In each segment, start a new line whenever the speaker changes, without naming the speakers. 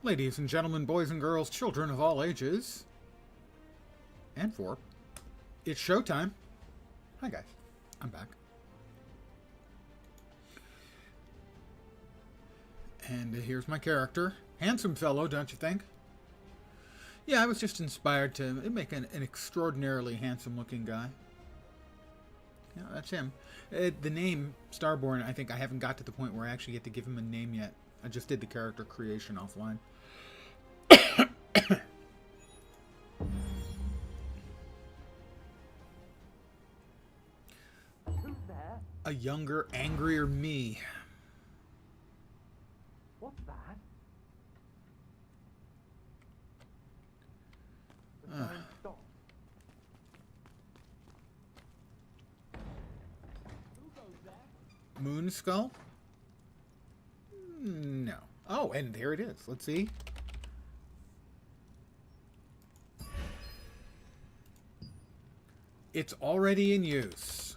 Ladies and gentlemen, boys and girls, children of all ages, and for, it's showtime. Hi guys, I'm back. And here's my character. Handsome fellow, don't you think? Yeah, I was just inspired to make an extraordinarily handsome looking guy. Yeah, that's him. The name, Starborn, I think I haven't got to the point where I actually get to give him a name yet. I just did the character creation offline.
Who's there?
A younger, angrier me.
What's that? The sign stopped. Who goes there?
Moon Skull? No. Oh, and there it is. Let's see. It's already in use.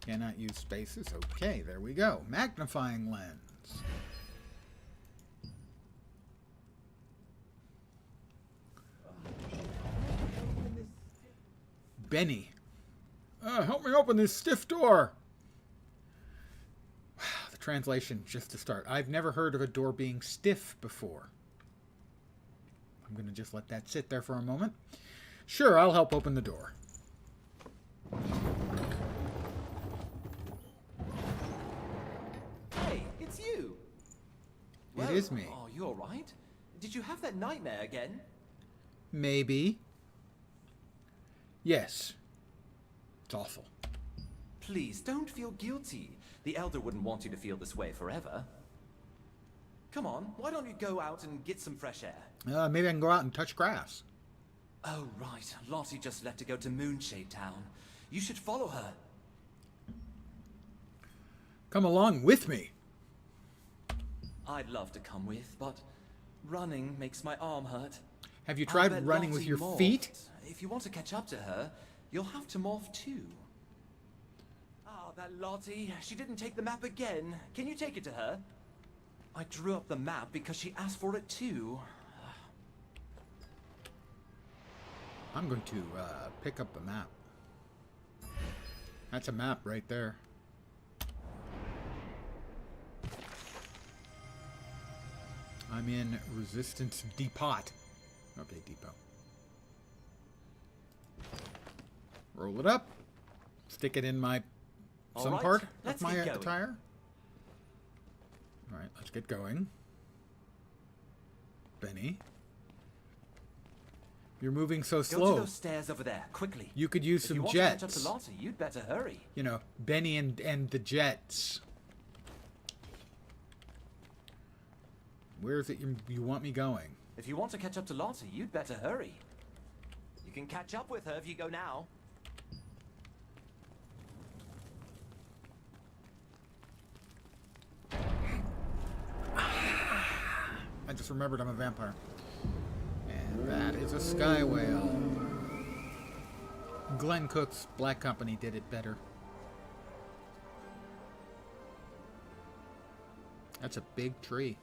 Cannot use spaces. Okay, there we go. Magnifying lens. Benny. Help me open this stiff door. Wow, the translation, just to start. I've never heard of a door being stiff before. I'm going to just let that sit there for a moment. Sure, I'll help open the door.
Hey, it's you.
It is me.
Oh, you all right? Did you have that nightmare again?
Maybe. Yes. It's awful.
Please, don't feel guilty. The Elder wouldn't want you to feel this way forever. Come on, why don't you go out and get some fresh air?
Maybe I can go out and touch grass.
Oh, right. Lottie just left to go to Moonshade Town. You should follow her.
Come along with me.
I'd love to come with, but running makes my arm hurt.
Have you
I
tried
bet
running with
Lottie
your
morphed.
feet?
If you want to catch up to her, you'll have to morph too. Ah, that Lottie. She didn't take the map again. Can you take it to her? I drew up the map because she asked for it too.
I'm going to pick up the map. That's a map right there. I'm in Resistance Depot. Okay, Depot. Roll it up. Stick it in my some
right,
part
let's
of my
get going.
attire. All right, let's get going. Benny. You're moving so
Go to
slow.
those stairs over there, quickly.
You could use
If
some
you want
jets.
to catch up to Lottie, you'd better hurry.
You know, Benny and the jets. Where is it you want me going?
If you want to catch up to Lottie, you'd better hurry. You can catch up with her if you go now.
I just remembered I'm a vampire. And that is a sky whale. Glenn Cook's Black Company did it better. That's a big tree.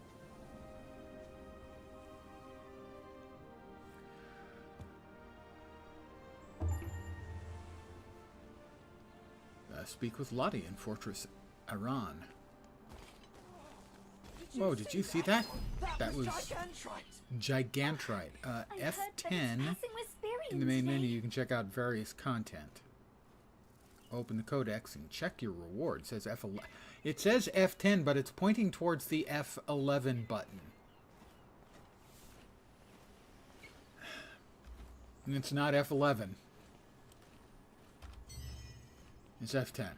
Speak with Lottie in Fortress Iran. Whoa, did you see that? That was Gigantrite. F10. In the main menu, you can check out various content. Open the codex and check your reward. It says F11. It says F10, but it's pointing towards the F11 button. And it's not F11. It's F10.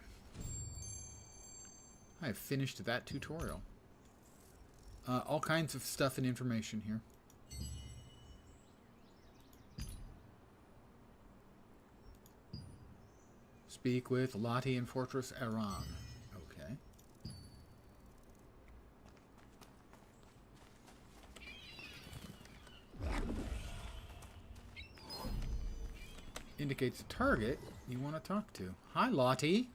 I have finished that tutorial. All kinds of stuff and information here. Speak with Lottie in Fortress Iran. Okay. Indicates a target you want to talk to. Hi, Lottie.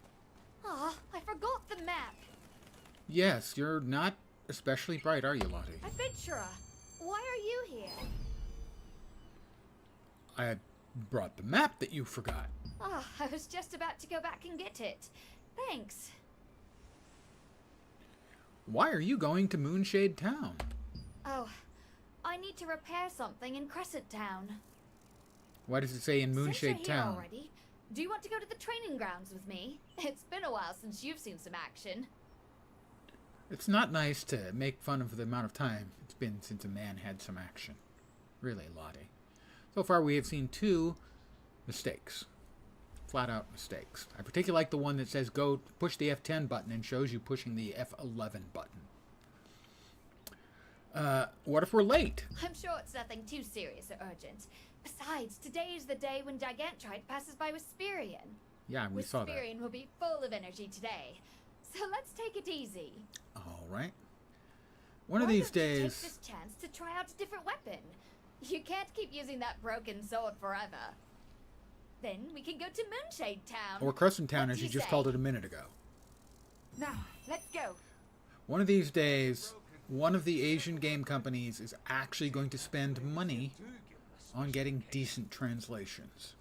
Ah, I forgot the map.
Yes, you're not especially bright, are you, Lottie?
Adventurer, why are you here?
I brought the map that you forgot.
Ah, I was just about to go back and get it. Thanks.
Why are you going to Moonshade Town?
Oh, I need to repair something in Crescent Town.
Why does it say in
Since you're
Moonshade
here
Town?
already, do you want to go to the training grounds with me? It's been a while since you've seen some action.
It's not nice to make fun of the amount of time it's been since a man had some action. Really, Lottie. So far we have seen 2 mistakes. Flat out mistakes. I particularly like the one that says go push the F10 button and shows you pushing the F11 button. What if we're late?
I'm sure it's nothing too serious or urgent. Besides, today is the day when Gigantrite passes by Wisperian.
Yeah, we saw that.
Wisperian will be full of energy today. So let's take it easy.
All right. One of
Why
these
don't you
days...
take this chance to try out a different weapon. You can't keep using that broken sword forever. Then we can go to Moonshade Town.
Or Crescent Town,
What
as
do
you
you
just
say?
called it a minute ago.
Now, let's go.
One of these days, one of the Asian game companies is actually going to spend money on getting decent translations.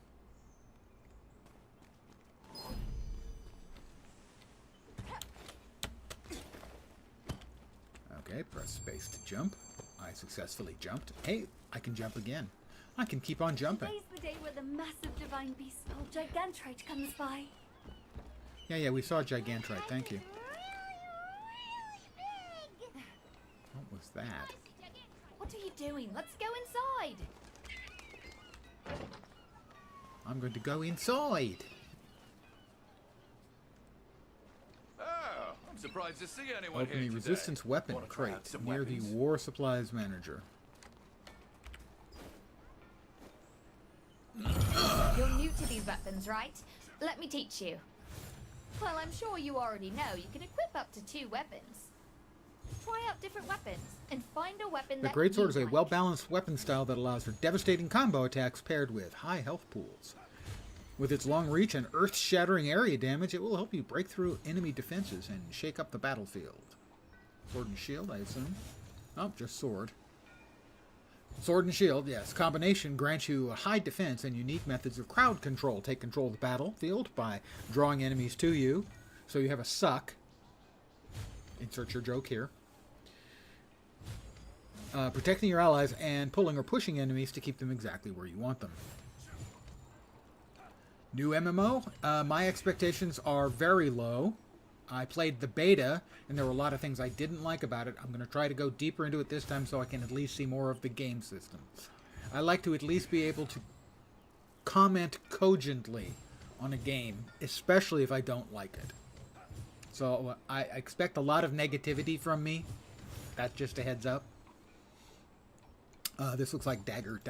Okay, press space to jump. I successfully jumped. Hey, I can jump again. I can keep on jumping.
Today's the day where the massive divine beast called Gigantrite comes by.
Yeah, we saw Gigantrite. Thank you. What was that?
What are you doing? Let's go inside.
I'm going to go inside.
Oh, I'm surprised to see anyone
Open the
here today.
resistance weapon
Wanna try out
crate
some
near
weapons?
the war supplies manager.
You're new to these weapons, right? Let me teach you. Well, I'm sure you already know you can equip up to 2 weapons. Try out different weapons and find a weapon
The
that
greatsword
you
is a
like.
well-balanced weapon style that allows for devastating combo attacks paired with high health pools. With its long reach and earth-shattering area damage, it will help you break through enemy defenses and shake up the battlefield. Sword and shield, I assume. Oh, just sword. Sword and shield, yes. Combination grants you a high defense and unique methods of crowd control. Take control of the battlefield by drawing enemies to you, so you have a suck. Insert your joke here. Protecting your allies and pulling or pushing enemies to keep them exactly where you want them. New MMO? My expectations are very low. I played the beta, and there were a lot of things I didn't like about it. I'm going to try to go deeper into it this time so I can at least see more of the game system. I like to at least be able to comment cogently on a game, especially if I don't like it. So I expect a lot of negativity from me. That's just a heads up. This looks like Dagger.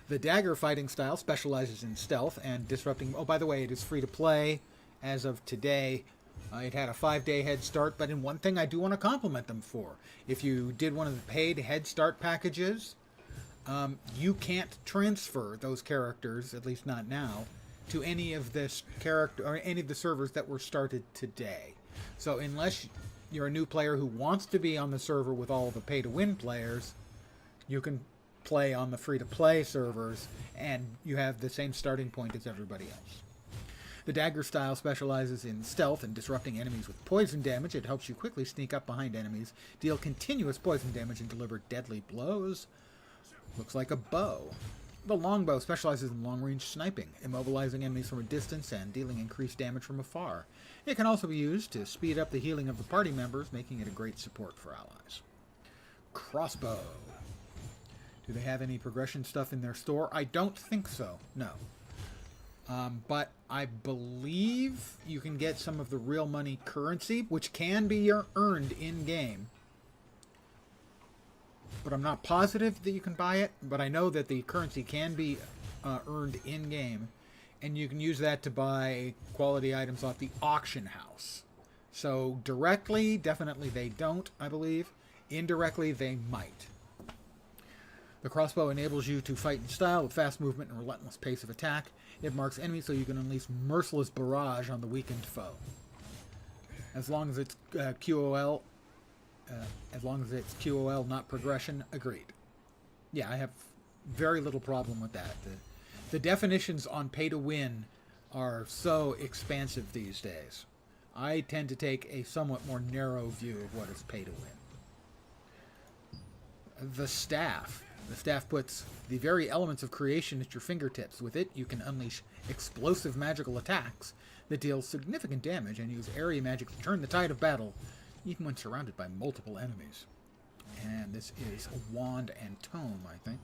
The Dagger fighting style specializes in stealth and disrupting... Oh, by the way, it is free to play as of today. It had a 5-day head start, but in one thing I do want to compliment them for. If you did one of the paid head start packages, you can't transfer those characters, at least not now, to any of this character or any of the servers that were started today. So unless you're a new player who wants to be on the server with all the pay-to-win players, you can play on the free-to-play servers, and you have the same starting point as everybody else. The Dagger style specializes in stealth and disrupting enemies with poison damage. It helps you quickly sneak up behind enemies, deal continuous poison damage, and deliver deadly blows. Looks like a bow. The longbow specializes in long-range sniping, immobilizing enemies from a distance and dealing increased damage from afar. It can also be used to speed up the healing of the party members, making it a great support for allies. Crossbow. Do they have any progression stuff in their store? I don't think so, no. But I believe you can get some of the real money currency, which can be earned in-game. But I'm not positive that you can buy it, but I know that the currency can be earned in-game. And you can use that to buy quality items off the auction house. So directly, definitely they don't, I believe. Indirectly, they might. The crossbow enables you to fight in style with fast movement and relentless pace of attack. It marks enemies so you can unleash merciless barrage on the weakened foe. As long as it's QOL, as long as it's QOL, not progression, agreed. Yeah, I have very little problem with that. The definitions on pay to win are so expansive these days. I tend to take a somewhat more narrow view of what is pay to win. The staff. The staff puts the very elements of creation at your fingertips. With it, you can unleash explosive magical attacks that deal significant damage and use area magic to turn the tide of battle, even when surrounded by multiple enemies. And this is a wand and tome, I think.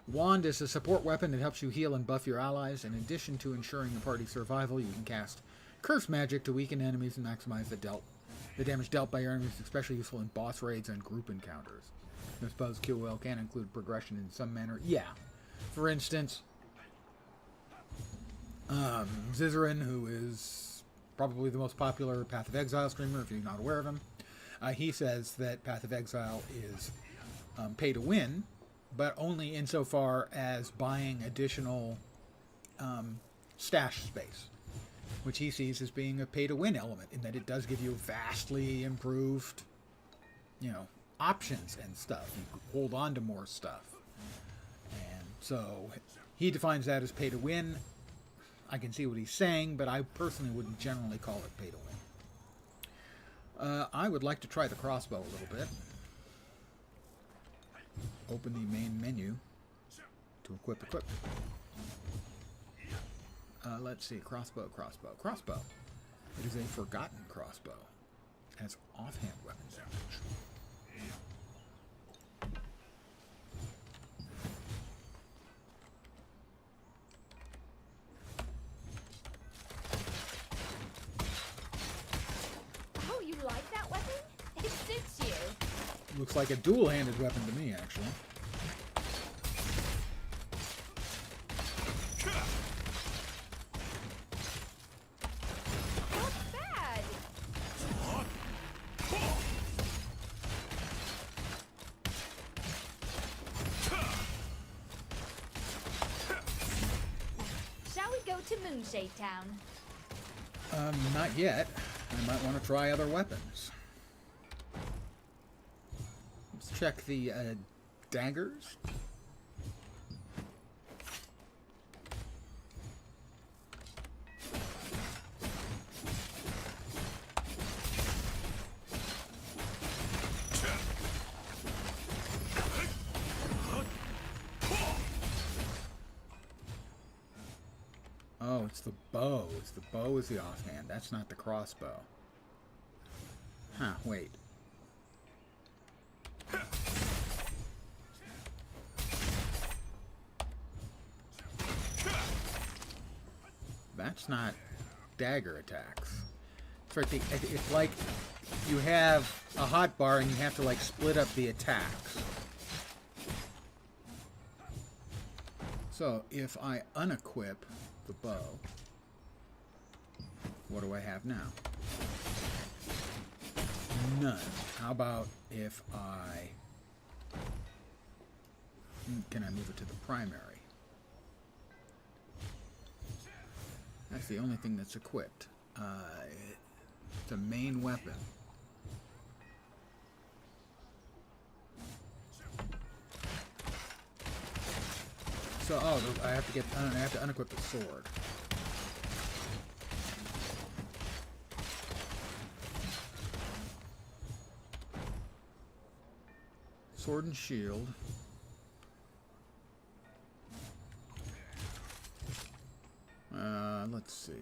Wand is a support weapon that helps you heal and buff your allies. In addition to ensuring your party's survival, you can cast curse magic to weaken enemies and maximize the damage dealt by your enemies, especially useful in boss raids and group encounters. I suppose QOL can include progression in some manner. Yeah. For instance, Zizarin, who is probably the most popular Path of Exile streamer, if you're not aware of him, he says that Path of Exile is pay to win, but only insofar as buying additional stash space, which he sees as being a pay to win element, in that it does give you vastly improved, options and stuff. You can hold on to more stuff. And so he defines that as pay to win. I can see what he's saying, but I personally wouldn't generally call it pay to win. I would like to try the crossbow a little bit. Open the main menu to equip. Let's see. Crossbow. It is a forgotten crossbow. It has offhand weapon damage.
Oh, you like that weapon? It suits you.
Looks like a dual-handed weapon to me, actually.
Not bad. Shall we go to Moonshade Town?
Not yet. I might want to try other weapons. Let's check the daggers. Oh, it's the bow. The bow is the offhand. That's not the crossbow. Huh, wait. That's not dagger attacks. It's like you have a hotbar and you have to like split up the attacks. So if I unequip the bow, what do I have now? None. How about if I... Can I move it to the primary? That's the only thing that's equipped. It's a main weapon. So, I have to unequip the sword. Sword and shield. Let's see.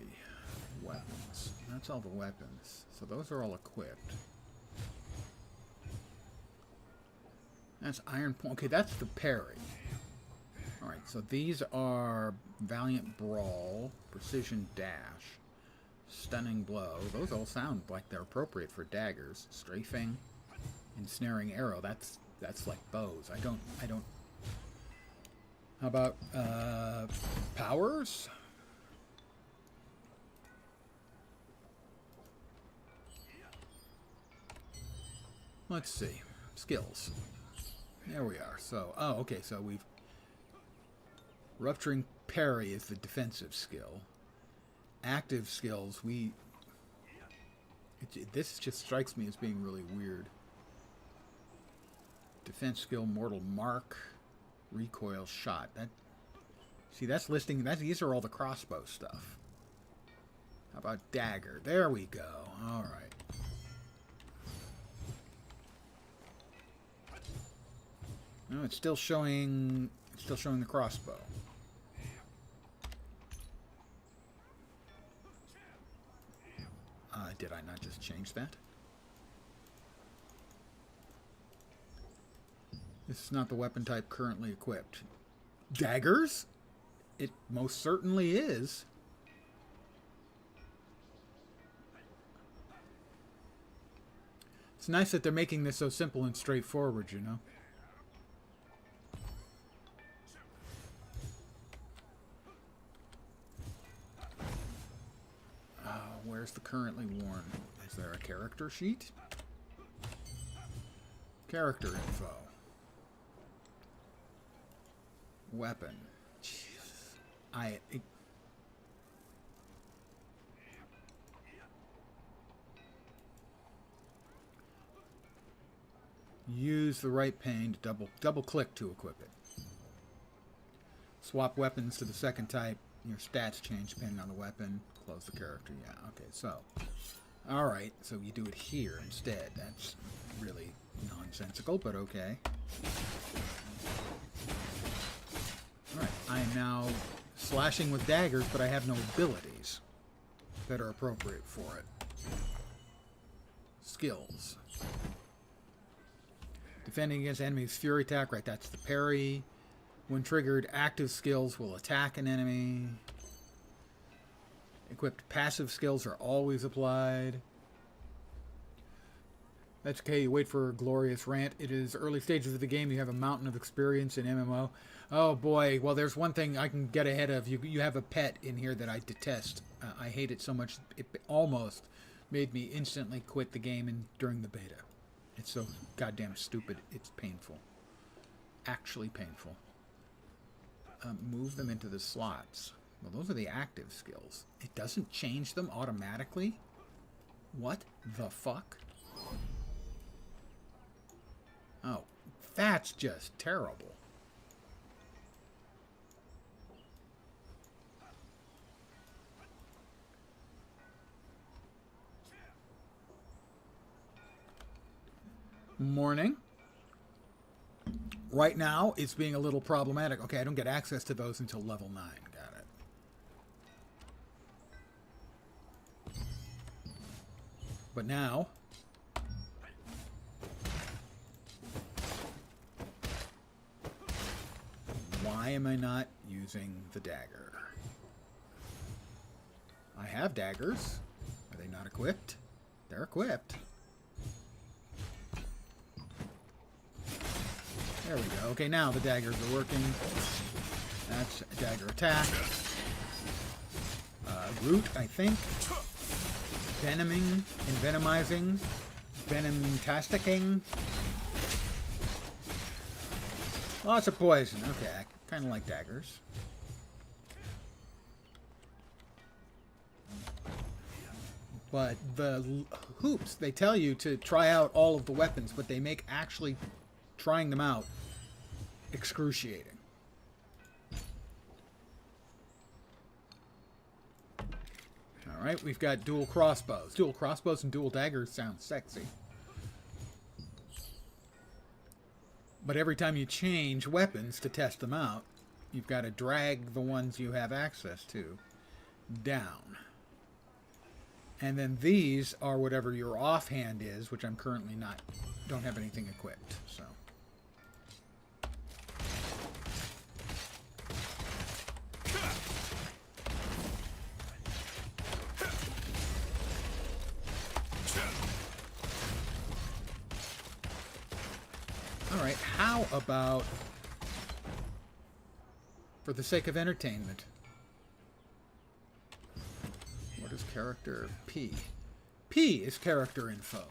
Weapons. That's all the weapons. So those are all equipped. That's iron point. Okay, that's the parry. Alright, so these are Valiant Brawl, Precision Dash, Stunning Blow. Those all sound like they're appropriate for daggers. Strafing, Ensnaring Arrow. That's like bows. I don't... How about, powers? Let's see. Skills. There we are. So, okay, so we've... Rupturing Parry is the defensive skill. Active skills, This just strikes me as being really weird. Defense skill, mortal mark, recoil shot. See, that's listing. These are all the crossbow stuff. How about dagger? There we go. All right. No, it's still showing. It's still showing the crossbow. Did I not just change that? This is not the weapon type currently equipped. Daggers? It most certainly is. It's nice that they're making this so simple and straightforward, you know? Where's the currently worn? Is there a character sheet? Character info. Weapon. Jeez. Use the right pane to double click to equip it. Swap weapons to the second type. Your stats change depending on the weapon. Close the character. Yeah, okay, so. Alright, so you do it here instead. That's really nonsensical, but okay. Alright, I am now slashing with daggers, but I have no abilities that are appropriate for it. Skills. Defending against enemies, fury attack, right, that's the parry. When triggered, active skills will attack an enemy. Equipped passive skills are always applied. That's okay, you wait for a glorious rant. It is early stages of the game. You have a mountain of experience in MMO. Oh boy, well there's one thing I can get ahead of. You have a pet in here that I detest. I hate it so much, it almost made me instantly quit the game during the beta. It's so goddamn stupid, it's painful. Actually painful. Move them into the slots. Well, those are the active skills. It doesn't change them automatically? What the fuck? Oh, that's just terrible. Morning. Right now, it's being a little problematic. Okay, I don't get access to those until level 9. Got it. But now... why am I not using the dagger? I have daggers. Are they not equipped? They're equipped. There we go. Okay, now the daggers are working. That's a dagger attack. Root, I think. Venoming, envenomizing, venom-tasticking. Lots of poison. Okay, I kind of like daggers. But the hoops, they tell you to try out all of the weapons, but they make actually trying them out excruciating. Alright, we've got dual crossbows. Dual crossbows and dual daggers sound sexy. But every time you change weapons to test them out, you've got to drag the ones you have access to down. And then these are whatever your offhand is, which I'm currently not, don't have anything equipped, so. Alright, how about, for the sake of entertainment, what is character P? P is character info.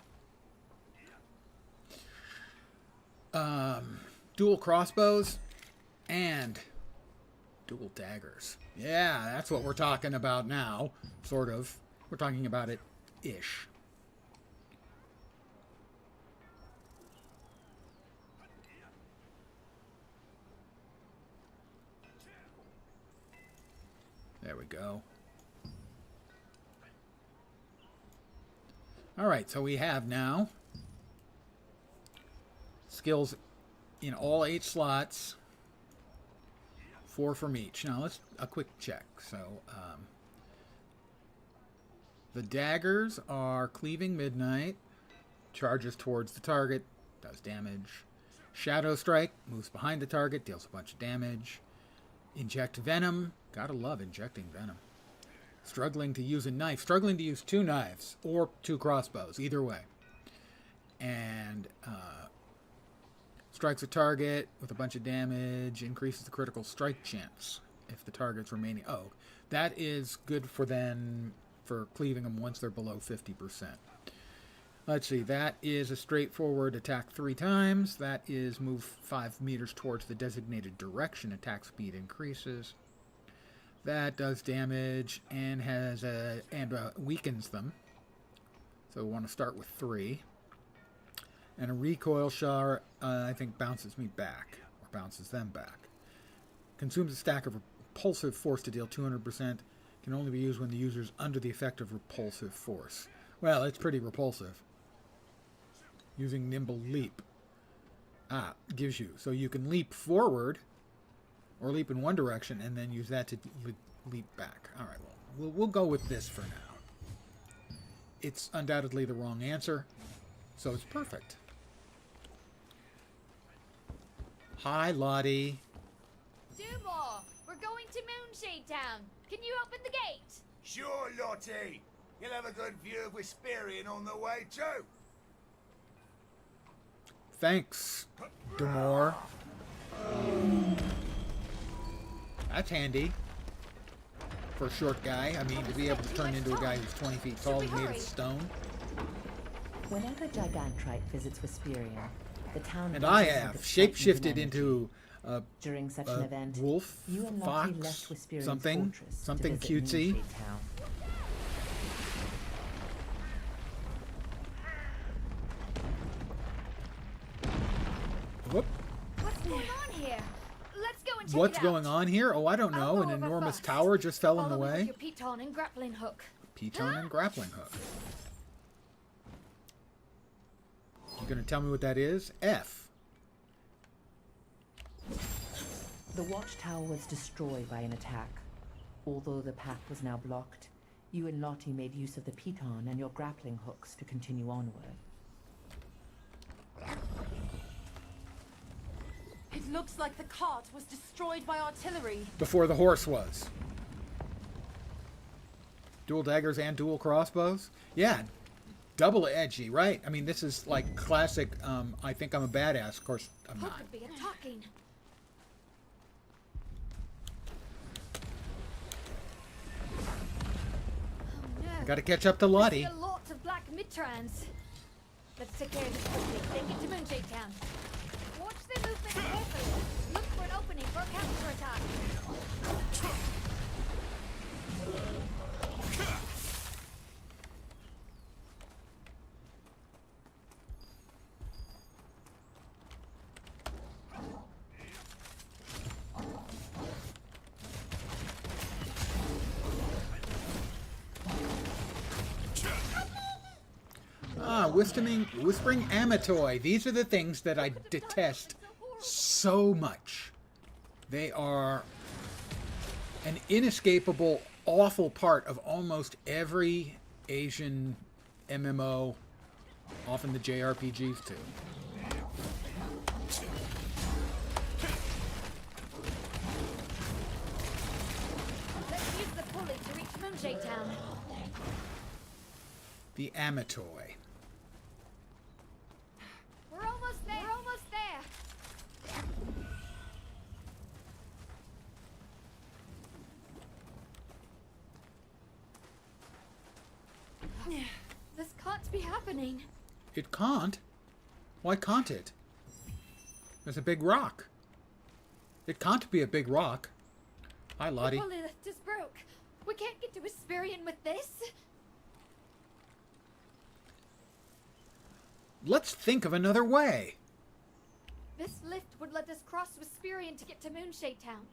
Dual crossbows and dual daggers. Yeah, that's what we're talking about now. Sort of. We're talking about it-ish. There we go. Alright, so we have now skills in all 8 slots. 4 from each. Now let's a quick check. So the daggers are cleaving midnight, charges towards the target, does damage. Shadow strike moves behind the target, deals a bunch of damage. Inject venom, gotta love injecting venom. Struggling to use a knife, struggling to use 2 knives or 2 crossbows, either way. And strikes a target with a bunch of damage, increases the critical strike chance if the target's remaining. Oh, that is good for then for cleaving them once they're below 50%. Let's see, that is a straightforward attack 3 times. That is move 5 meters towards the designated direction. Attack speed increases. That does damage and weakens them. So we want to start with 3. And a recoil shot, I think, bounces me back, or bounces them back. Consumes a stack of repulsive force to deal 200%. Can only be used when the user is under the effect of repulsive force. Well, it's pretty repulsive. Using nimble leap. Gives you. So you can leap forward, or leap in one direction, and then use that to leap back. All right, well, we'll go with this for now. It's undoubtedly the wrong answer, so it's perfect. Hi, Lottie.
Do more. We're going to Moonshade Town. Can you open the gate?
Sure, Lottie. You'll have a good view of Wisperian on the way too.
Thanks, Demore. That's handy. For a short guy. I mean, to be able to turn into a guy who's 20 feet tall and made of stone.
Whenever Gigantrite visits Wisperian, the town...
And I have shapeshifted into a
during such an event,
wolf,
you and Lottie left
fox,
Wisperian's
something
fortress to visit
cutesy.
Moonshade Town.
Whoop.
What's going on here? Let's go and check
What's
it
going
out.
on here? Oh, I don't know. An
I'll go
enormous
first.
tower just fell in the
Follow me
way.
with your piton and grappling hook.
Piton and grappling hook. You gonna tell me what that is? F.
The watchtower was destroyed by an attack. Although the path was now blocked, you and Lottie made use of the piton and your grappling hooks to continue onward.
It looks like the cart was destroyed by artillery.
Before the horse was. Dual daggers and dual crossbows? Yeah. Double edgy, right? I mean, this is like classic, I think I'm a badass. Of course, I'm
Who
not.
could be attacking? Oh no.
Gotta catch up to
I see
Lottie.
a lot of black mid-trans. Let's take care of this quickly. Then get to Moonshade Town. Watch their movement carefully. Look for an opening for a counterattack.
Whispering Amatoy. These are the things that I detest so much. They are an inescapable, awful part of almost every Asian MMO, often the JRPGs too.
Let's use the pulley to reach Moonshade Town.
The Amatoy.
We're almost there. We're almost there. This can't be happening.
It can't? Why can't it? There's a big rock. It can't be a big rock. Hi, Lottie.
The pulley lift is broke. We can't get to Wisperian with this.
Let's think of another way.
This lift would let us cross Wisperian to get to Moonshade Town.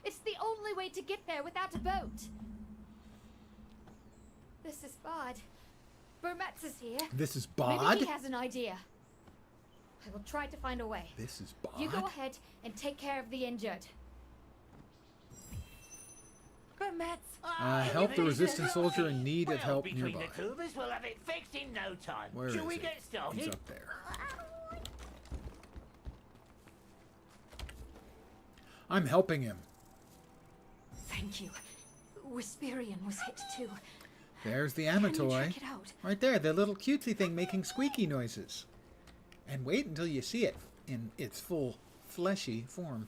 It's the only way to get there without a boat. This is bad. Burmetz is here.
This is
Maybe
bod?
he has an idea. I will try to find a way.
This is bod?
You go ahead and take care of the injured.
Help the resistance soldier in need of help
between
nearby.
the two of us, we'll have it fixed in no time.
Where
Shall
is
we
he?
get started?
He's up there. I'm helping him.
Thank you. Wisperian was hit too.
There's the
Can you
Amatoy.
check it out?
Right there, the little cutesy thing making squeaky noises. And wait until you see it in its full fleshy form.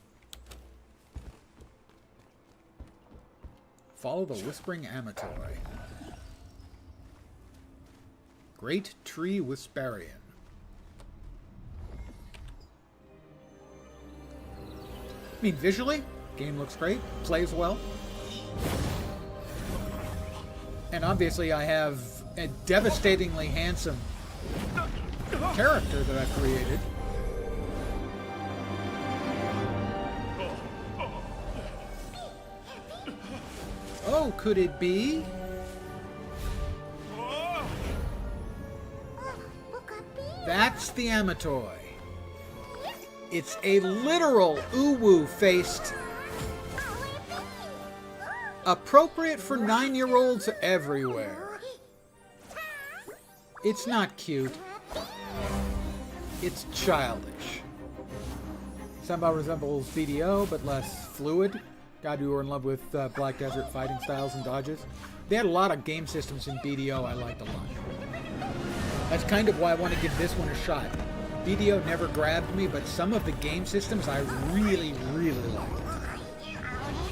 Follow the Whispering Amatoy. Great Tree Wisperian. I mean, visually, game looks great, plays well. And obviously I have a devastatingly handsome character that I've created. Oh, could it be? That's the Amatoy. It's a literal uwu-faced, appropriate for 9-year-olds everywhere. It's not cute. It's childish. Somehow resembles BDO, but less fluid. God, we were in love with Black Desert fighting styles and dodges. They had a lot of game systems in BDO I liked a lot. That's kind of why I want to give this one a shot. BDO never grabbed me, but some of the game systems I really, really liked.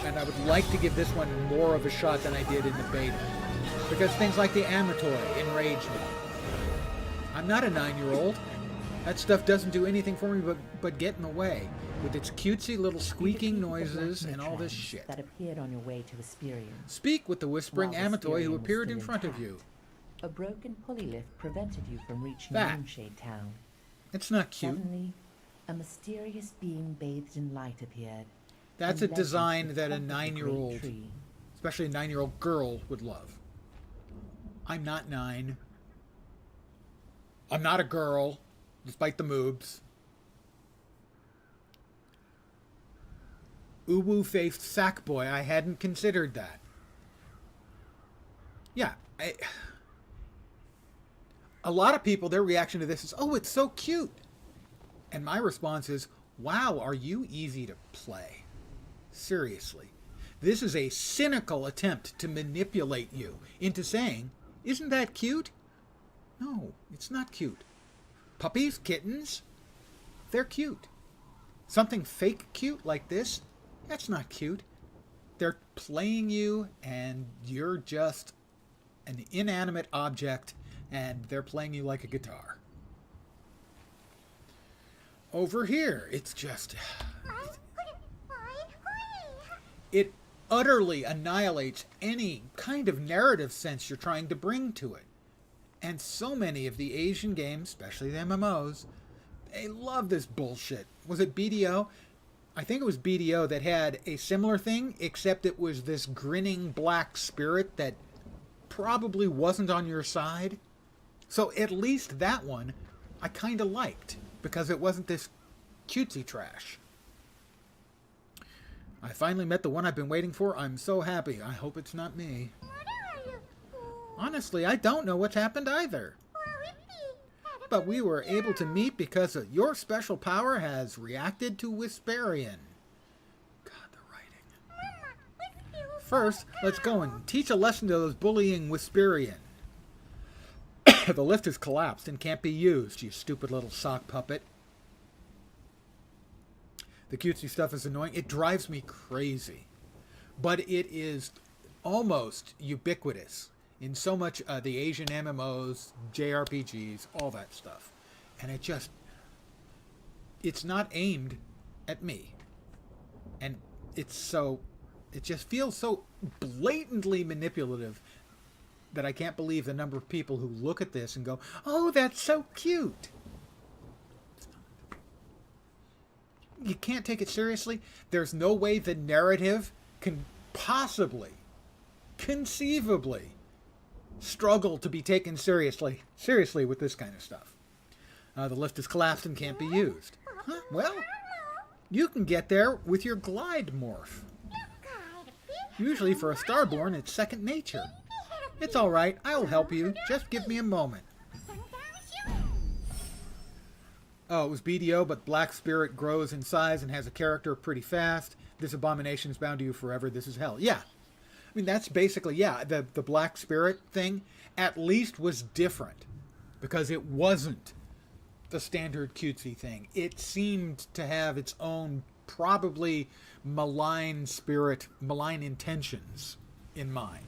And I would like to give this one more of a shot than I did in the beta. Because things like the Amatoy enrage me. I'm not a 9-year-old. That stuff doesn't do anything for me but get in the way. With its cutesy little squeaking noises and all this shit.
That appeared on your way to Wisperian.
Speak with the Whispering
While
Amatoy who
Wisperian was
appeared
still
in front of
intact,
you.
A broken pulley lift prevented you from reaching
That.
Moonshade Town.
It's not cute.
Suddenly, a mysterious being bathed in light appeared.
That's
and
a
led you to
design
the
that a
top of the great
9-year-old,
tree.
especially a 9-year-old girl, would love. I'm not 9. I'm not a girl, despite the moobs. Uwu-faced sackboy, I hadn't considered that. Yeah, a lot of people, their reaction to this is, oh, it's so cute. And my response is, wow, are you easy to play? Seriously. This is a cynical attempt to manipulate you into saying, isn't that cute? No, it's not cute. Puppies, kittens, they're cute. Something fake cute like this, that's not cute. They're playing you and you're just an inanimate object and they're playing you like a guitar. Over here, it's just... It utterly annihilates any kind of narrative sense you're trying to bring to it. And so many of the Asian games, especially the MMOs, they love this bullshit. Was it BDO? I think it was BDO that had a similar thing, except it was this grinning black spirit that probably wasn't on your side. So at least that one I kind of liked, because it wasn't this cutesy trash. I finally met the one I've been waiting for. I'm so happy. I hope it's not me. Honestly, I don't know what's happened either. But we were able to meet because your special power has reacted to Wisperian. God, the writing. First, let's go and teach a lesson to those bullying Wisperian. The lift has collapsed and can't be used, you stupid little sock puppet. The cutesy stuff is annoying. It drives me crazy. But it is almost ubiquitous in so much the Asian MMOs, JRPGs, all that stuff. And it's not aimed at me. And it just feels so blatantly manipulative that I can't believe the number of people who look at this and go, oh, that's so cute. you can't take it seriously. There's no way the narrative can possibly, conceivably, struggle to be taken seriously with this kind of stuff. The lift is collapsed and can't be used. Huh? Well, you can get there with your glide morph. Usually for a Starborn, it's second nature. It's all right. I'll help you. Just give me a moment. Oh, it was BDO, but Black Spirit grows in size and has a character pretty fast. This abomination is bound to you forever. This is hell. Yeah. I mean, that's basically, yeah, the Black Spirit thing at least was different. Because it wasn't the standard cutesy thing. It seemed to have its own probably malign spirit, malign intentions in mind.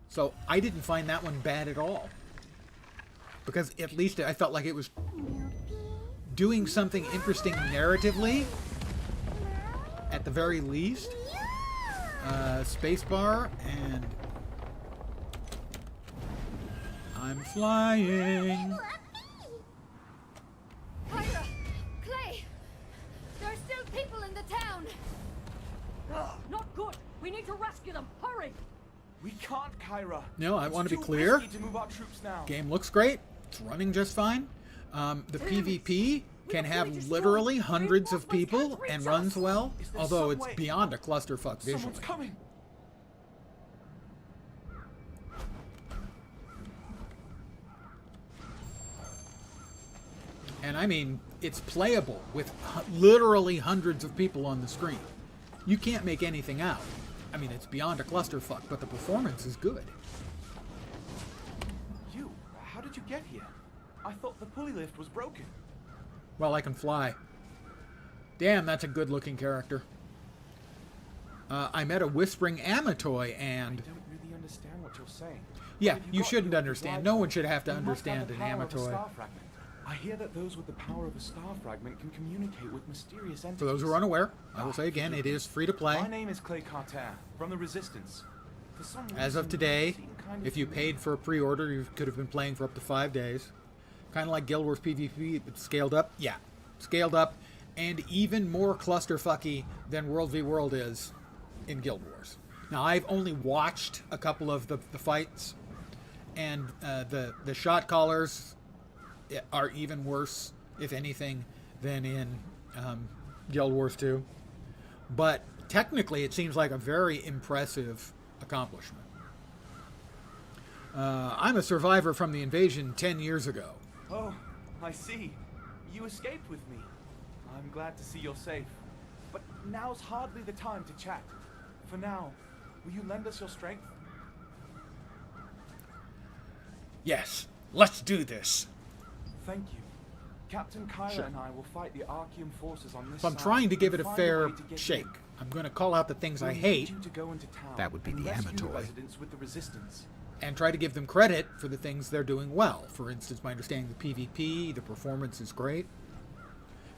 So I didn't find that one bad at all. Because at least I felt like it was doing something interesting narratively, at the very least. Spacebar, and I'm flying.
Kyra! Clay! There are still people in the town!
Not good. We need to rescue them. Hurry.
We can't, Kyra.
No, I
It's
want to be
too
clear.
risky to move our troops now.
Game looks great. It's running just fine. The PvP can have literally hundreds of people and runs well, although it's beyond a clusterfuck visually.
Someone's coming.
And I mean, it's playable with literally hundreds of people on the screen. You can't make anything out. I mean, it's beyond a clusterfuck, but the performance is good.
How did you get here? I thought the pulley lift was broken.
Well, I can fly. Damn, that's a good-looking character. I met a whispering Amatoy, and...
I don't really understand what you're saying.
Yeah,
If
you shouldn't
your
understand.
drive
No one
point,
should have to
you must
understand
the
an
power of a
Amatoy.
star fragment. I hear that those with the power of a star fragment can communicate with mysterious entities.
For those who are unaware, I will say again, it is free to play.
My name is Clay Carter, from the Resistance. For some
As of
reason,
today,
you seem kind of
if you paid for a pre-order, you could have been playing for up to 5 days. Kind of like Guild Wars PvP, but scaled up. Yeah, scaled up, and even more clusterfucky than World v World is in Guild Wars. Now, I've only watched a couple of the fights, and the shot callers are even worse, if anything, than in Guild Wars 2. But technically, it seems like a very impressive accomplishment. I'm a survivor from the invasion 10 years ago.
Oh, I see. You escaped with me. I'm glad to see you're safe. But now's hardly the time to chat. For now, will you lend us your strength?
Yes, let's do this.
Thank you. Captain Kyra
Sure.
and I will fight the Archean forces on this
So I'm
side
trying to give it
and
a
find
fair
way to get
shake.
in.
I'm going to call out the things I
We'll need
hate
you to go into town
That would be
and
the
rescue
Amatoy.
residents with the Resistance.
and try to give them credit for the things they're doing well. For instance, my understanding the PvP, the performance is great.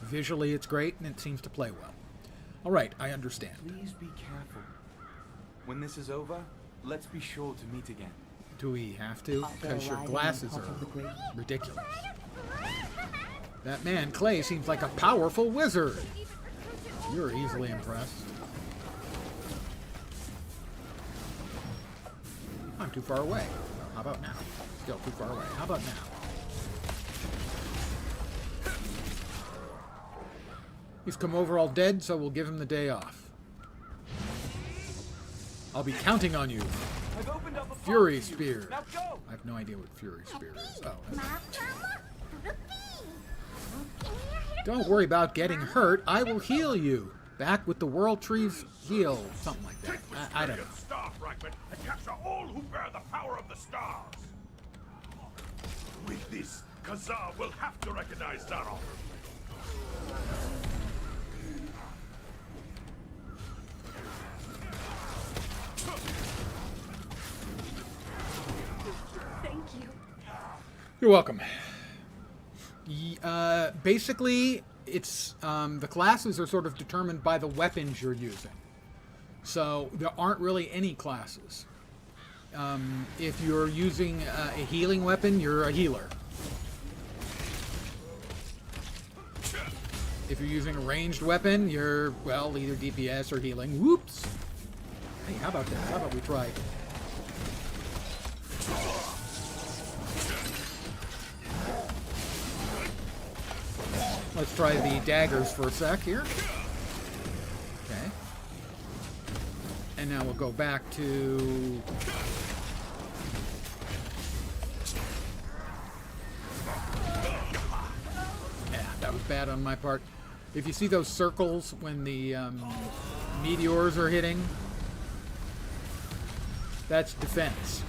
Visually, it's great, and it seems to play well. All right, I understand.
Please be careful. When this is over, let's be sure to meet again.
Do we have to?
After
Because your
arriving
glasses
on top of the great
are ridiculous. That man, Clay, seems like a powerful wizard. You're easily impressed. I'm too far away. Well, how about now? Still too far away. How about now? He's come over all dead, so we'll give him the day off. I'll be counting on you.
I've opened up a
Fury
path for you.
Spear.
Now go!
I have no idea what Fury Spear is. Oh, don't worry about getting hurt. I will heal you. Back with the World Tree's heal. Something like that. I don't know.
Star fragment and capture all who bear the power of the stars. With this, Khazar will have to recognize Zaroff.
Thank you.
You're welcome. Basically, it's the classes are sort of determined by the weapons you're using. So there aren't really any classes. If you're using a healing weapon, you're a healer. If you're using a ranged weapon, you're, well, either DPS or healing. Whoops! Hey, how about this? How about we try... Let's try the daggers for a sec here. Okay. And now we'll go back to... Yeah, that was bad on my part. If you see those circles when the meteors are hitting, that's defense.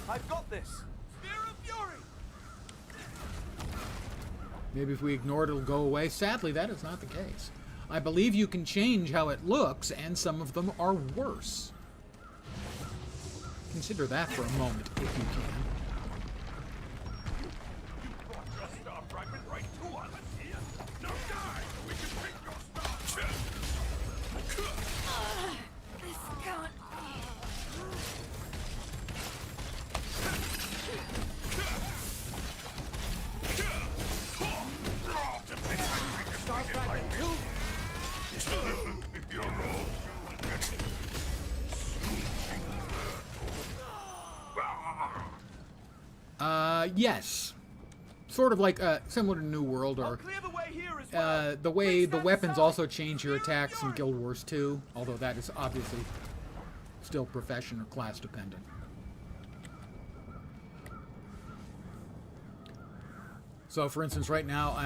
I've got this. Spear of Fury.
Maybe if we ignore it, it'll go away. Sadly, that is not the case. I believe you can change how it looks, and some of them are worse. Consider that for a moment, if you can. Yes. Sort of like, similar to New World, or the way the weapons also change your attacks in Guild Wars 2, although that is obviously still profession or class dependent. So, for instance, right now,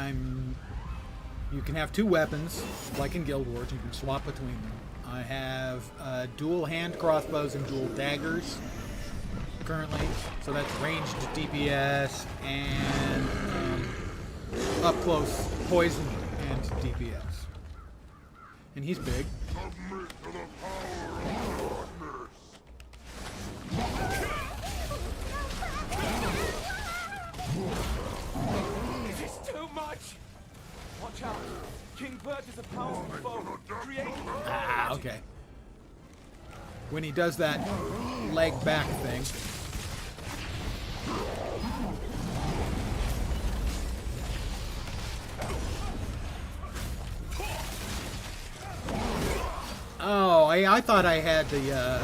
you can have two weapons, like in Guild Wars, you can swap between them. I have dual hand crossbows and dual daggers currently, so that's ranged DPS and up close poison and DPS. And he's big.
It is too much. Watch out. King Bert is a powerful foe. Create.
Ah, okay. When he does that leg back thing. Oh, I thought I had the,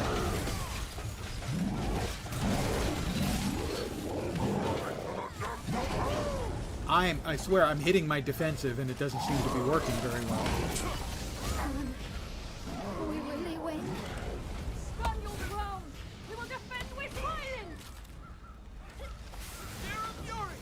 I swear I'm hitting my defensive and it doesn't seem to be working very well.
We really win.
Stand your ground! We will defend with violence!
Spear of Fury.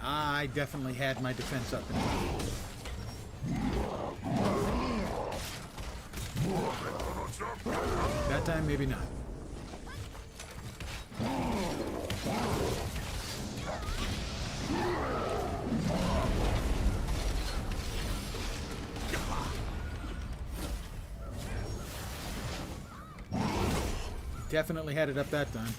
I definitely had my defense up. That time, maybe not. Definitely had it up that time.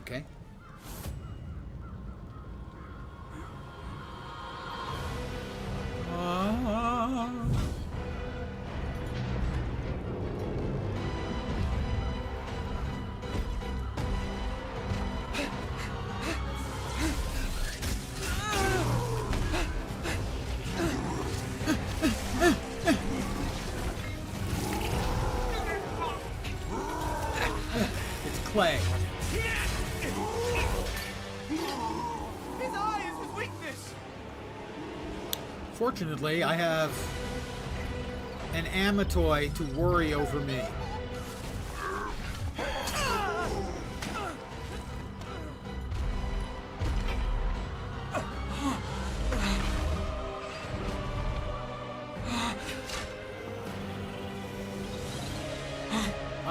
Okay. It's clay.
His eye is his weakness.
Fortunately, I have an Amatoy to worry over me.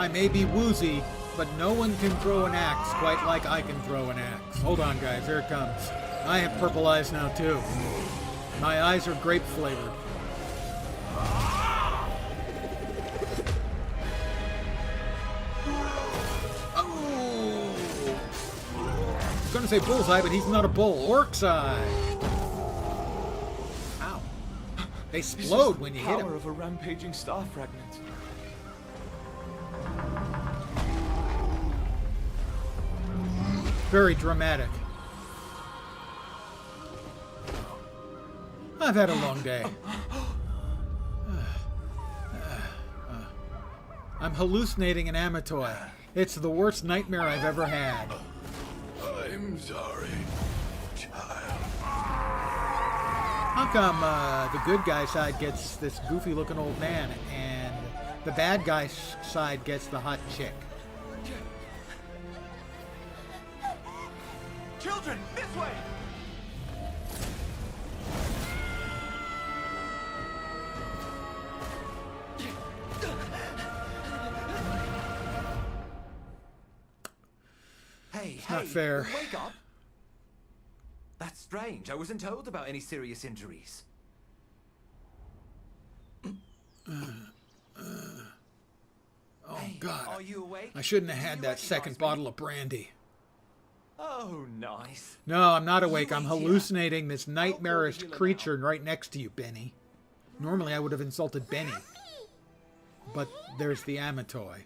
I may be woozy, but no one can throw an axe quite like I can throw an axe. Hold on, guys. Here it comes. I have purple eyes now, too. My eyes are grape flavored. Oh! I was going to say bullseye, but he's not a bull. Orc's eye. Ow. They explode when you hit
Power
them.
of a rampaging star fragment.
Very dramatic. I've had a long day. I'm hallucinating an Amatoy. It's the worst nightmare I've ever had.
I'm sorry, child.
How come the good guy side gets this goofy looking old man and the bad guy side gets the hot chick?
Children, this way! Hey,
not fair.
Wake up! That's strange. I wasn't told about any serious injuries.
Oh,
Hey,
God.
are you awake?
I shouldn't have
Do
had
you
that second
recognize me?
bottle of brandy.
Oh, nice.
No, I'm not
You
awake. I'm
idiot.
hallucinating this nightmarish
healer
creature right next to you, Benny. Normally I would have insulted Benny. But there's the Amatoy.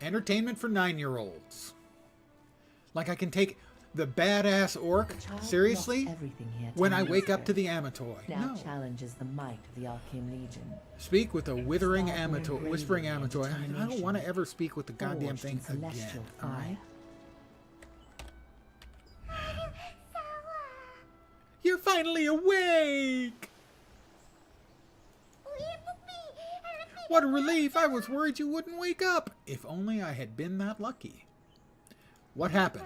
Entertainment for 9-year-olds. Like I can take the badass orc
The child
seriously
lost everything he had
when
10
I
years
wake up
ago.
to the Amatoy.
Now
No.
challenges the might of the Arcane Legion.
Speak with a withering
Starborn
Amatoy, whispering
bravery and
Amatoy. I don't
determination.
want to ever speak with the goddamn
Forged in
thing again.
celestial
All right?
fire.
You're finally awake! What a relief! I was worried you wouldn't wake up. If only I had been that lucky. What happened?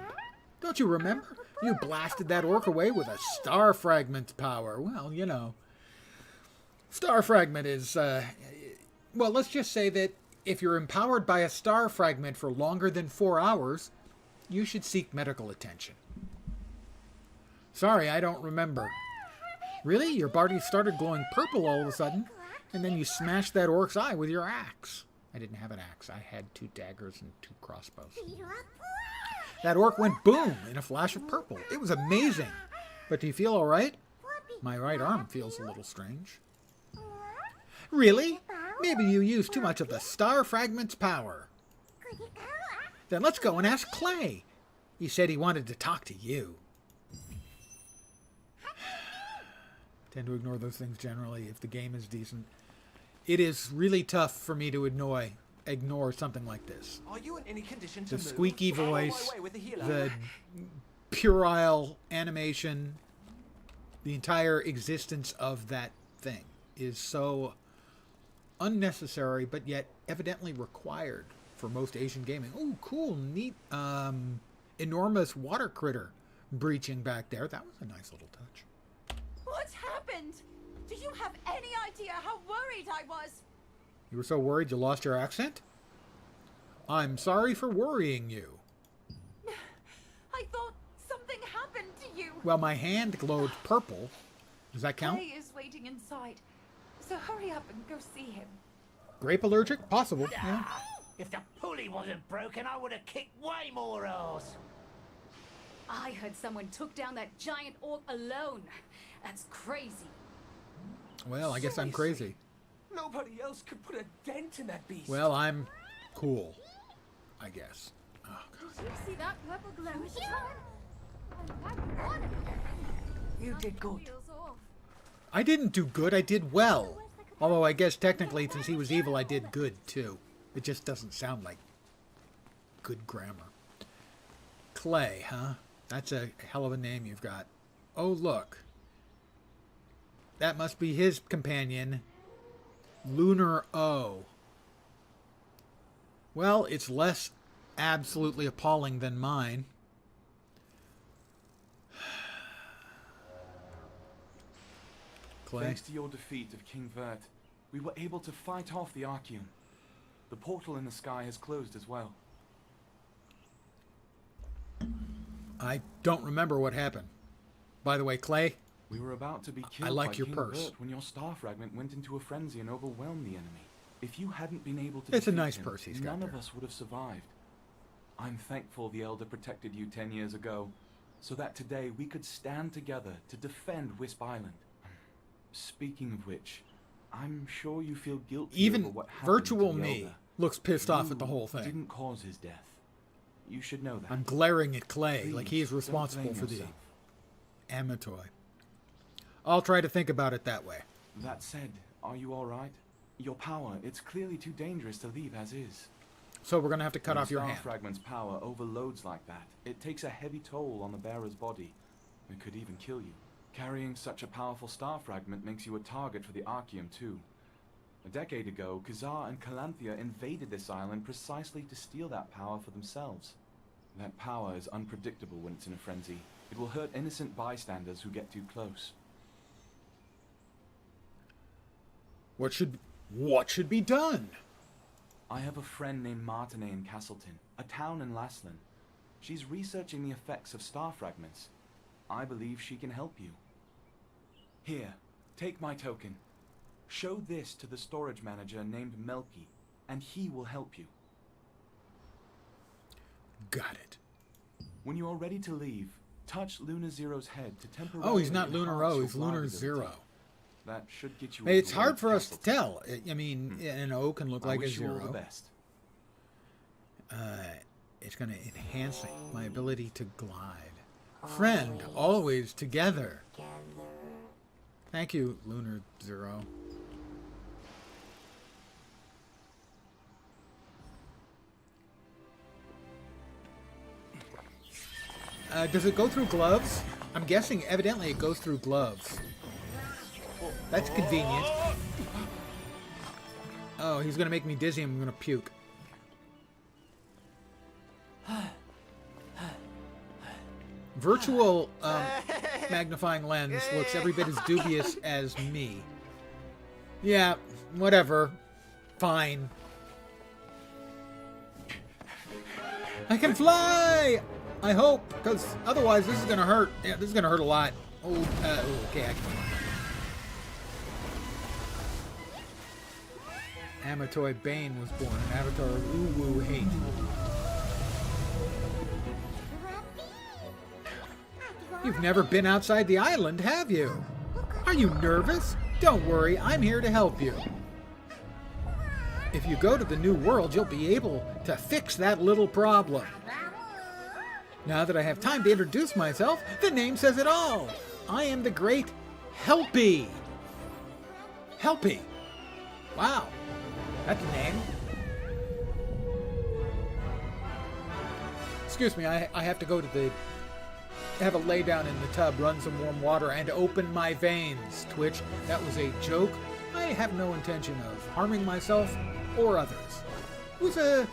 Don't you remember? You blasted that orc away with a star fragment power. Well, you know. Star fragment is, well, let's just say that if you're empowered by a star fragment for longer than 4 hours, you should seek medical attention. Sorry, I don't remember. Really? Your body started glowing purple all of a sudden, and then you smashed that orc's eye with your axe. I didn't have an axe. I had 2 daggers and 2 crossbows. That orc went boom in a flash of purple. It was amazing. But do you feel all right? My right arm feels a little strange. Really? Maybe you used too much of the star fragment's power. Then let's go and ask Clay. He said he wanted to talk to you. Tend to ignore those things generally if the game is decent. It is really tough for me to ignore something like this.
Are you in any condition to
The
move?
squeaky
I'm on my
voice,
way with the healer.
the puerile animation, the entire existence of that thing is so unnecessary, but yet evidently required for most Asian gaming. Oh, cool, neat, enormous water critter breaching back there. That was a nice little touch.
What's happened? Do you have any idea how worried I was?
You were so worried you lost your accent? I'm sorry for worrying you.
I thought something happened to you.
Well, my hand glowed purple. Does that count?
Clay is waiting inside, so hurry up and go see him.
Grape allergic? Possible, yeah.
If the pulley wasn't broken, I would have kicked way more ass.
I heard someone took down that giant orc alone. That's crazy.
Well, I guess I'm crazy.
Nobody else could put a dent in that beast.
Well, I'm cool, I guess. Oh, God.
Did you see that purple glow at the time?
You did good.
Feels off.
I didn't do good, I did well. Although I guess technically, since he was evil, I did good, too. It just doesn't sound like good grammar. Clay, huh? That's a hell of a name you've got. Oh, look. That must be his companion, Lunar O. Well, it's less absolutely appalling than mine. Clay.
Thanks to your defeat of King Vert, we were able to fight off the Archeum. The portal in the sky has closed as well.
I don't remember what happened. By the way, Clay,
We were about to be killed
I like
by
your
King
purse.
Vert when your star fragment went into a frenzy and overwhelmed the enemy. If you hadn't been able to
It's a
defeat
nice
him,
purse he's got
none of
there.
us would have survived. I'm thankful the Elder protected you 10 years ago, so that today we could stand together to defend Wisp Island. Speaking of which, I'm sure you feel guilty
even
over what happened
virtual
to the
me
Elder.
looks pissed off at the
You
whole thing.
didn't cause his death. You should know that.
I'm glaring at Clay like
Please,
he's
don't
responsible
blame
for the
yourself.
Amatoy. I'll try to think about it that way.
That said, are you alright? Your power, it's clearly too dangerous to leave as is.
So we're going to have to cut
When
off your
Star
hand.
Fragment's power overloads like that, it takes a heavy toll on the bearer's body. It could even kill you. Carrying such a powerful star fragment makes you a target for the Archeum too. A decade ago, Khazar and Calanthea invaded this island precisely to steal that power for themselves. That power is unpredictable when it's in a frenzy. It will hurt innocent bystanders who get too close.
What should be done?
I have a friend named Martinet in Castleton, a town in Laslan. She's researching the effects of star fragments. I believe she can help you. Here, take my token. Show this to the storage manager named Melky, and he will help you.
Got it.
When you are ready to leave, touch Lunar Zero's head to temporarily.
Oh, he's not Lunar
enhance
O,
your
he's Lunar
blind
Zero.
ability. That should get you.
Hey, it's
over
hard
with
for us to
Castleton.
tell. I mean, an O can look
I
like a
wish you all the
zero.
best.
It's going to enhance my ability to glide. Friend, always together. Thank you, Lunar Zero. Does it go through gloves? I'm guessing evidently it goes through gloves. That's convenient. Oh, he's going to make me dizzy and I'm going to puke. Virtual magnifying lens looks every bit as dubious as me. Yeah, whatever. Fine. I can fly! I hope, because otherwise this is going to hurt. Yeah, this is going to hurt a lot. Oh, okay, I can fly. Amatoy Bane was born, an avatar of Uwu hate. You've never been outside the island, have you? Are you nervous? Don't worry, I'm here to help you. If you go to the new world, you'll be able to fix that little problem. Now that I have time to introduce myself, the name says it all. I am the great Helpy. Helpy. Wow. That's a name. Excuse me, I have to go to the... have a lay down in the tub, run some warm water, and open my veins. Twitch, that was a joke. I have no intention of harming myself or others. It was a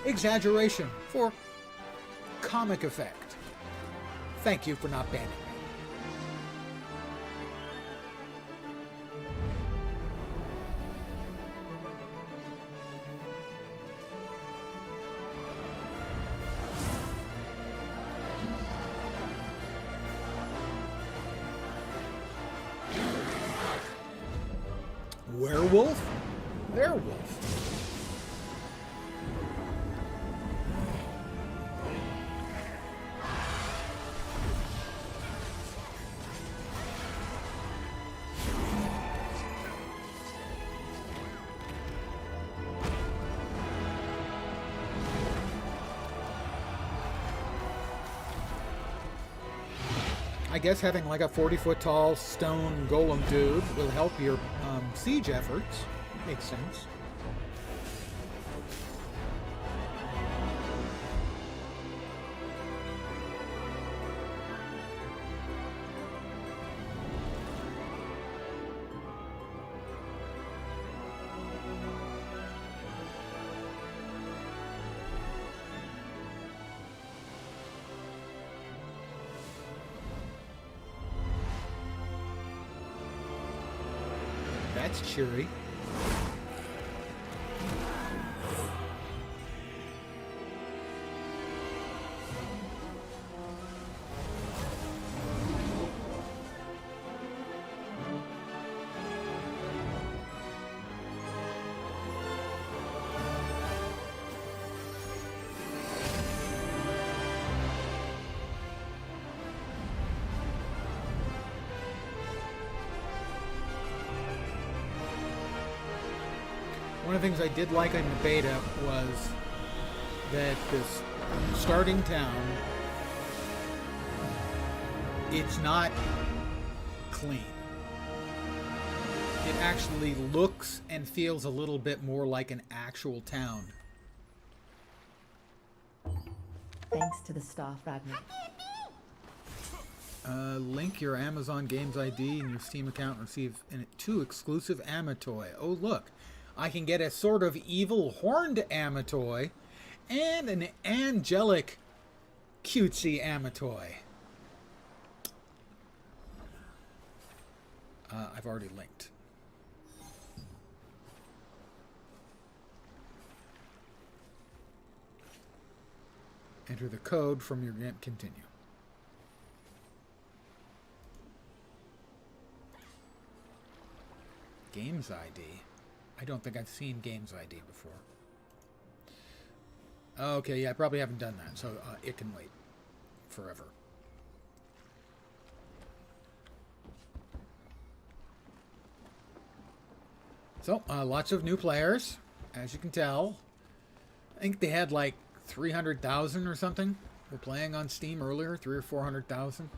exaggeration for comic effect. Thank you for not banning me. Werewolf? Werewolf. I guess having like a 40-foot tall stone golem dude will help your siege efforts. Makes sense. That's cheery. One of the things I did like in the beta was that this starting town, it's not clean. It actually looks and feels a little bit more like an actual town.
Thanks to the star fragment.
Link your Amazon Games ID and your Steam account and receive 2 exclusive Amatoy. Oh, look. I can get a sort of evil horned Amatoy and an angelic cutesy Amatoy. I've already linked. Enter the code from your game. Continue. Games ID. I don't think I've seen Games ID before. Okay, yeah, I probably haven't done that, so it can wait forever. So, lots of new players, as you can tell. I think they had like 300,000 or something were playing on Steam earlier, 300,000 or 400,000.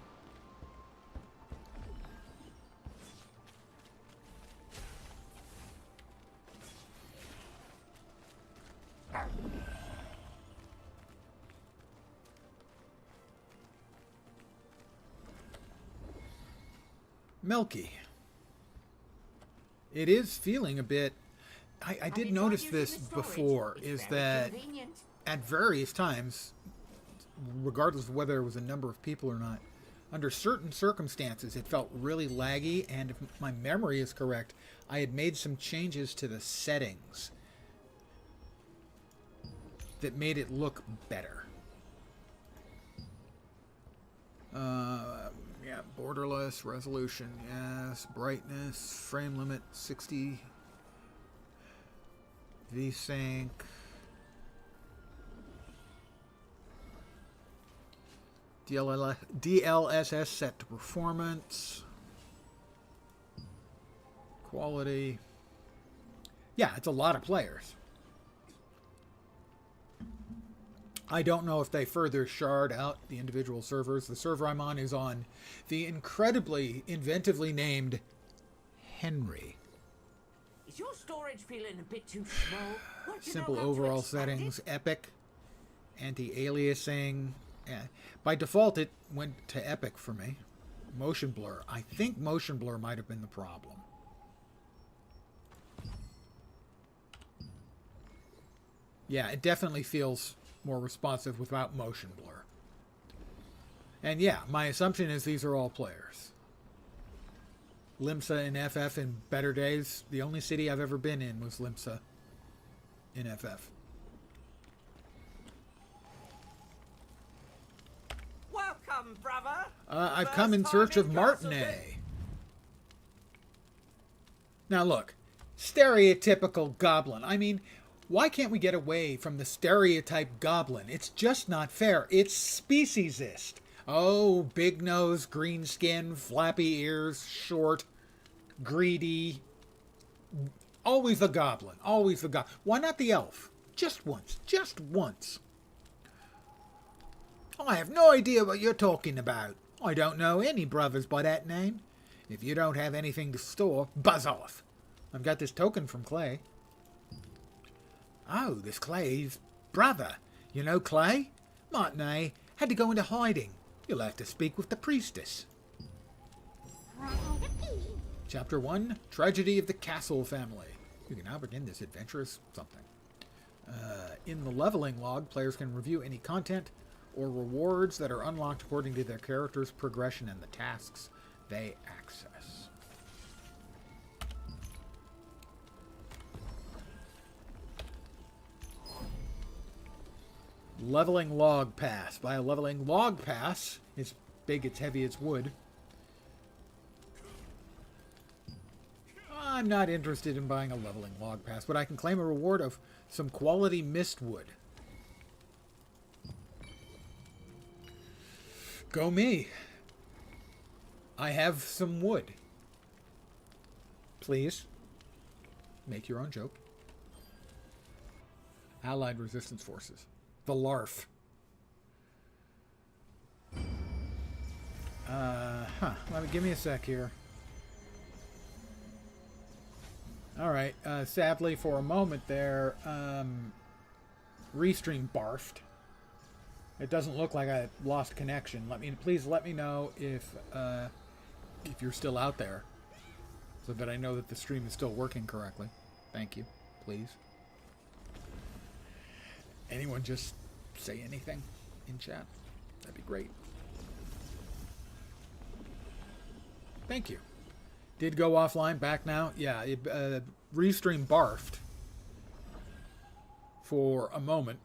Milky. It is feeling a bit... I did notice this before, is that at various times, regardless of whether there was a number of people or not, under certain circumstances it felt really laggy, and if my memory is correct, I had made some changes to the settings that made it look better. Yeah, borderless, resolution, yes, brightness, frame limit, 60, VSync, DLSS set to performance, quality. Yeah, it's a lot of players. I don't know if they further shard out the individual servers. The server I'm on is on the incredibly inventively named Henry.
Is your storage feeling a bit too small?
Simple overall settings, epic, anti-aliasing. Yeah. By default, it went to epic for me. Motion blur. I think motion blur might have been the problem. Yeah, it definitely feels more responsive without motion blur. And yeah, my assumption is these are all players. Limsa in FF in better days. The only city I've ever been in was Limsa in FF.
Welcome, brother.
I've come in search of Martinet. Now look, stereotypical goblin. I mean, why can't we get away from the stereotype goblin? It's just not fair. It's speciesist. Oh, big nose, green skin, flappy ears, short, greedy. Always the goblin. Always the goblin. Why not the elf? Just once. Just once. I have no idea what you're talking about. I don't know any brothers by that name. If you don't have anything to store, buzz off. I've got this token from Clay. Oh, this Clay's brother. You know Clay? Martinet had to go into hiding. You'll have to speak with the priestess. Chapter 1, Tragedy of the Castle Family. You can now begin this adventurous something. In the leveling log, players can review any content or rewards that are unlocked according to their character's progression and the tasks they access. Leveling log pass. Buy a leveling log pass. It's big, it's heavy, it's wood. I'm not interested in buying a leveling log pass, but I can claim a reward of some quality mist wood. Go me. I have some wood. Please. Make your own joke. Allied resistance forces. The LARF. Give me a sec here. Alright, sadly for a moment there, Restream barfed. It doesn't look like I lost connection. Please let me know if you're still out there, so that I know that the stream is still working correctly. Thank you, please. Anyone just say anything in chat? That'd be great. Thank you. Did go offline, back now. Yeah, Restream barfed for a moment.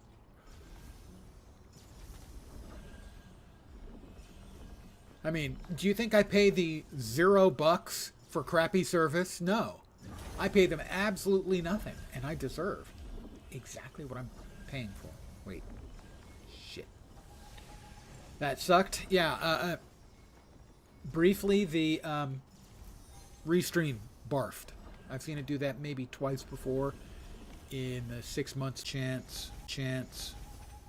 I mean, do you think I pay the $0 for crappy service? No. I pay them absolutely nothing, and I deserve exactly what I'm paying for. Wait. Shit. That sucked. Yeah, briefly, the Restream barfed. I've seen it do that maybe twice before in the 6 months chance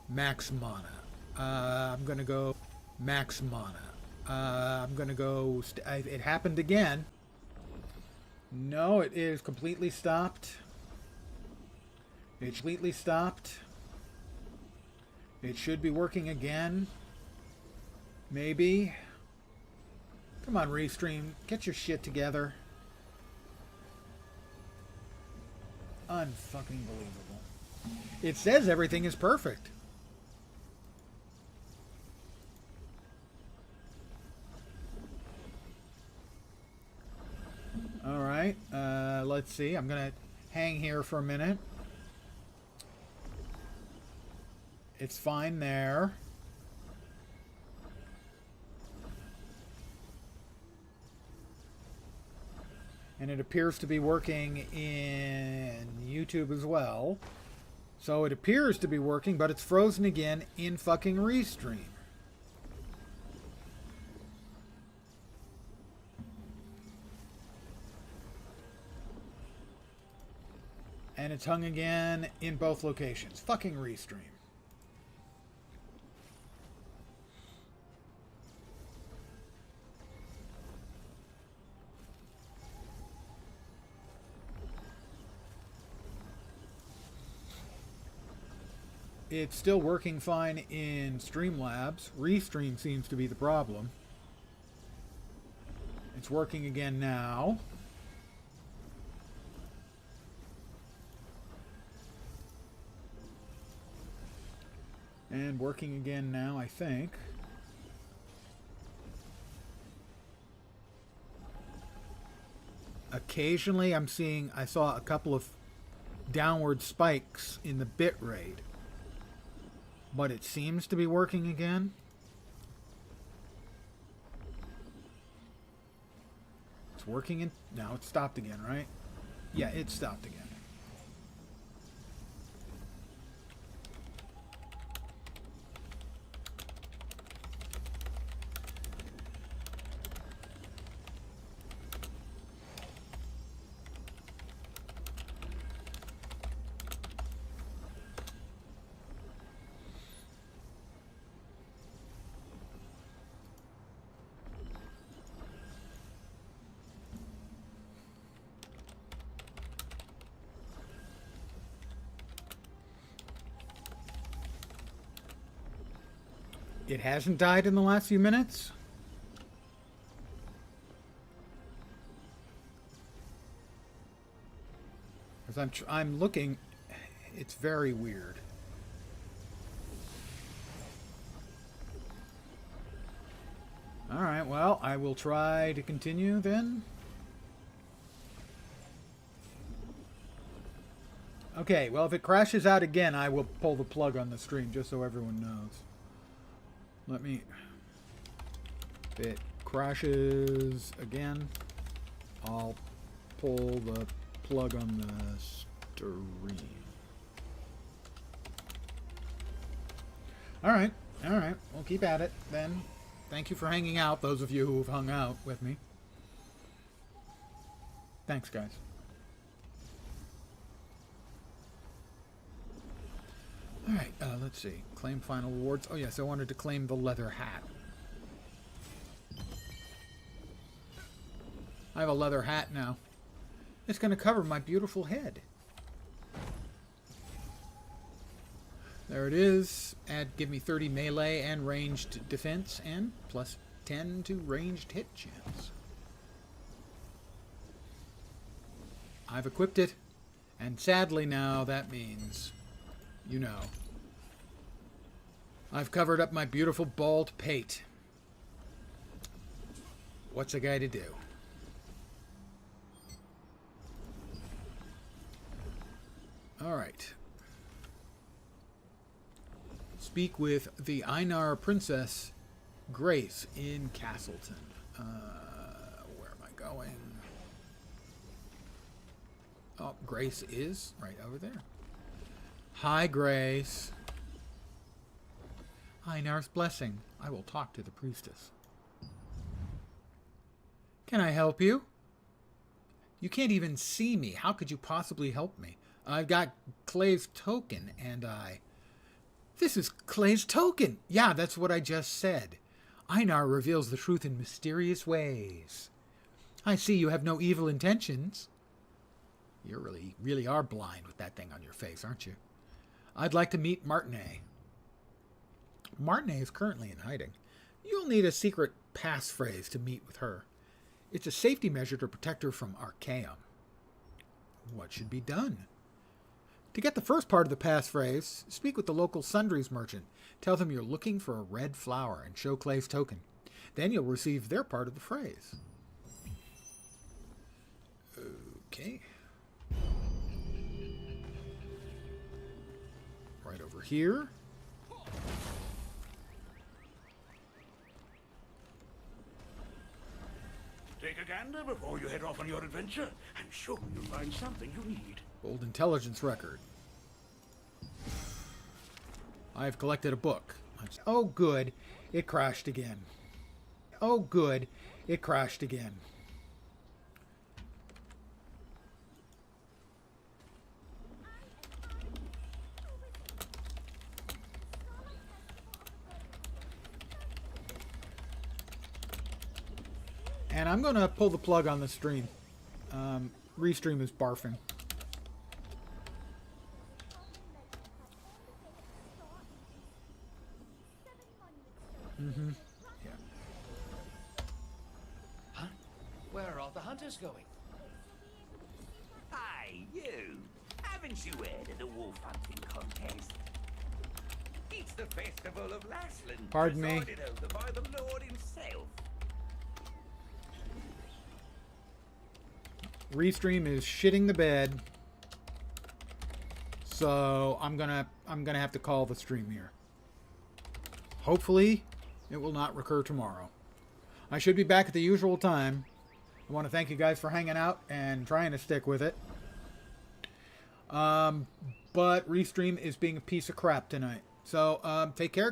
max mana. I'm gonna go max mana. I'm gonna go it happened again. No, it is completely stopped. It completely stopped. It should be working again. Maybe. Come on, Restream. Get your shit together. Unfucking believable. It says everything is perfect. Alright, let's see. I'm gonna hang here for a minute. It's fine there. And it appears to be working in YouTube as well. So it appears to be working, but it's frozen again in fucking Restream. And it's hung again in both locations. Fucking Restream. It's still working fine in Streamlabs. Restream seems to be the problem. It's working again now. And working again now, I think. Occasionally I saw a couple of downward spikes in the bit rate. But it seems to be working again. It's working in... Now it's stopped again, right? Yeah, it stopped again. It hasn't died in the last few minutes? Because I'm looking, it's very weird. Alright, well, I will try to continue then. Okay, well, if it crashes out again, I will pull the plug on the stream, just so everyone knows. Let me... If it crashes again, I'll pull the plug on the stream. Alright, alright. We'll keep at it, then. Thank you for hanging out, those of you who've hung out with me. Thanks, guys. Alright, let's see. Claim final rewards. Oh, yes, I wanted to claim the leather hat. I have a leather hat now. It's going to cover my beautiful head. There it is. Give me 30 melee and ranged defense, and plus 10 to ranged hit chance. I've equipped it, and sadly now that means... You know. I've covered up my beautiful bald pate. What's a guy to do? Alright. Speak with the Einar Princess Grace in Castleton. Where am I going? Oh, Grace is right over there. Hi, Grace. Einar's blessing. I will talk to the priestess. Can I help you? You can't even see me. How could you possibly help me? I've got Clay's token, and I... This is Clay's token! Yeah, that's what I just said. Einar reveals the truth in mysterious ways. I see you have no evil intentions. You really are blind with that thing on your face, aren't you? I'd like to meet Martinet. Martinet is currently in hiding. You'll need a secret passphrase to meet with her. It's a safety measure to protect her from Archaeum. What should be done? To get the first part of the passphrase, speak with the local sundries merchant. Tell them you're looking for a red flower and show Clay's token. Then you'll receive their part of the phrase. Okay. Right over here.
Take a gander before you head off on your adventure. I'm sure you'll find something you need.
Old intelligence record. I've collected a book. Oh, good. It crashed again. Oh, good. It crashed again. And I'm going to pull the plug on the stream. Restream is barfing. Mm-hmm. Yeah.
Huh? Where are the hunters going?
Hey, you! Haven't you heard of the wolf hunting contest? It's the festival of Lasland.
Pardon me.
Presided over by the Lord himself.
Restream is shitting the bed. So I'm gonna have to call the stream here. Hopefully it will not recur tomorrow. I should be back at the usual time. I want to thank you guys for hanging out and trying to stick with it. But Restream is being a piece of crap tonight. So take care, guys.